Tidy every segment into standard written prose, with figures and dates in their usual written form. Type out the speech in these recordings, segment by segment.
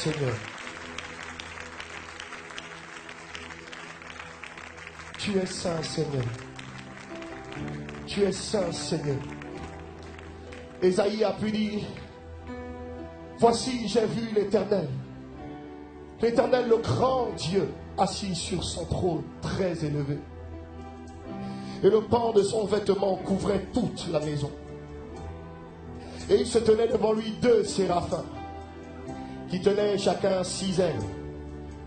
Seigneur. Tu es saint, Seigneur. Tu es saint, Seigneur. Ésaïe a pu dire, voici, j'ai vu l'Éternel. L'Éternel, le grand Dieu, assis sur son trône très élevé. Et le pan de son vêtement couvrait toute la maison. Et il se tenait devant lui 2 séraphins, qui tenaient chacun 6 ailes,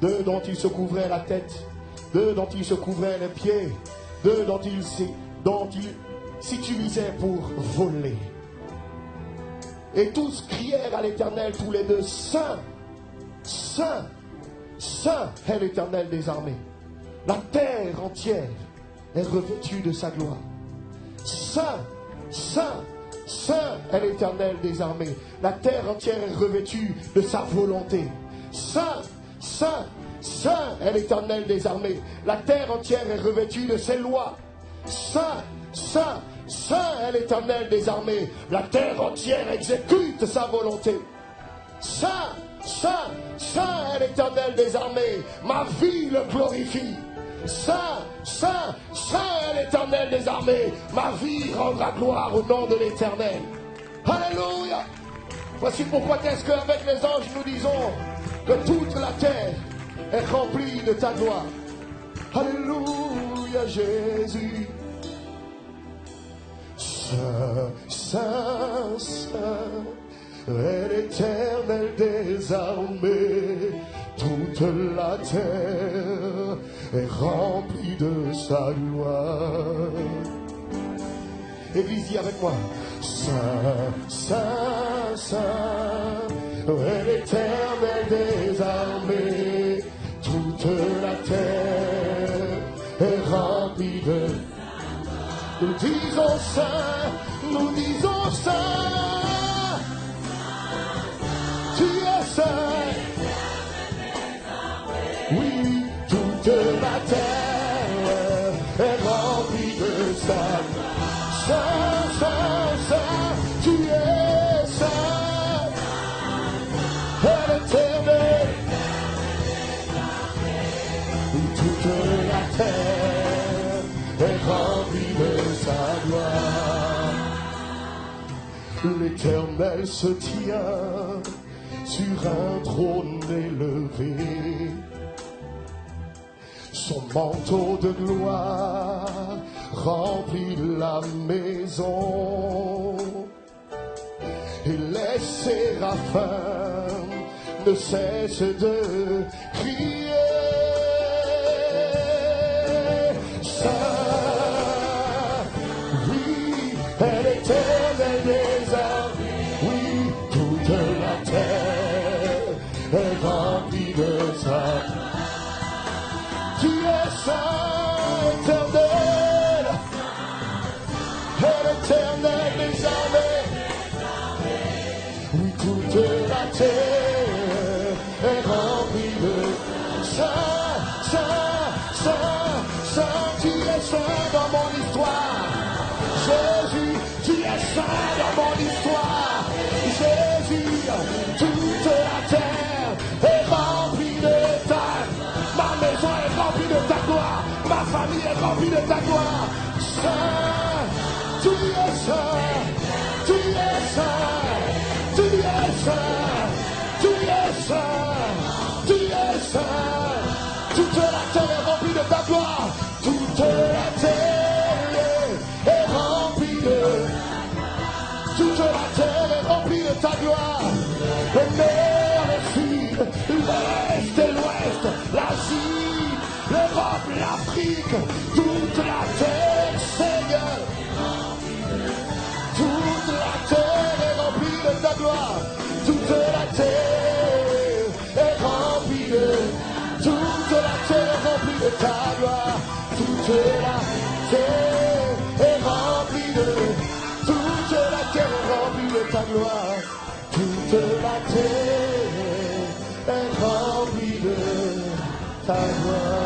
2 dont il se couvrait la tête, 2 dont il se couvrait les pieds, 2 dont il s'utilisaient pour voler. Et tous crièrent à l'Éternel, tous les 2, Saint, Saint, Saint est l'Éternel des armées. La terre entière est revêtue de sa gloire. Saint, Saint, Saint est l'Éternel des armées. La terre entière est revêtue de sa volonté. Saint, Saint, Saint est l'Éternel des armées. La terre entière est revêtue de ses lois. Saint, Saint, Saint est l'Éternel des armées. La terre entière exécute sa volonté. Saint, Saint, Saint est l'Éternel des armées. Ma vie le glorifie. Saint, Saint, Saint est l'Éternel des armées. Ma vie rendra gloire au nom de l'Éternel. Alléluia. Voici pourquoi qu'est-ce qu'avec les anges nous disons que toute la terre est remplie de ta gloire. Alléluia, Jésus. Saint, Saint, Saint est l'Éternel des armées. Toute la terre est remplie de sa gloire. Église, dis avec moi. Saint, Saint, Saint est l'Éternel des armées. Toute la terre est remplie de... Nous disons Saint, nous disons Saint. Tu es Saint. Oui, toute la terre est remplie de sa gloire. Saint, Saint, Saint, tu es Saint. Et l'Éternel. Oui, toute la terre est remplie de sa gloire. L'Éternel se tient sur un trône élevé. Son manteau de gloire remplit la maison. Et les séraphins ne cessent de crier. Saint, oui, est l'Éternel des armées. Oui, toute la terre est remplie de sa... Tu es Saint, Éternel, et l'Éternel des armées. Oui, toute la terre est remplie de Saint, Saint, Saint, Saint. Tu es Saint dans mon histoire. Jésus, tu es Saint dans mon histoire. Jésus, toute la terre est remplie de ta... Ma maison est remplie de ta gloire. Ma famille est remplie de ta gloire. Saint, tu es saint. Tu es saint. Tu es saint. Tu es saint. Tu es saint. Toute la terre est remplie de ta gloire. Toute la terre est remplie de... Toute la terre est remplie de ta gloire. Le nord, le sud, l'est et l'ouest, l'Asie, l'Europe, l'Afrique, toute la terre, Seigneur. Toute la terre est remplie de ta gloire. Toute la terre est remplie de... Toute la terre est remplie de ta gloire. Toute la terre est remplie de... Toute la terre est remplie de ta gloire. Toute la terre est remplie de ta gloire.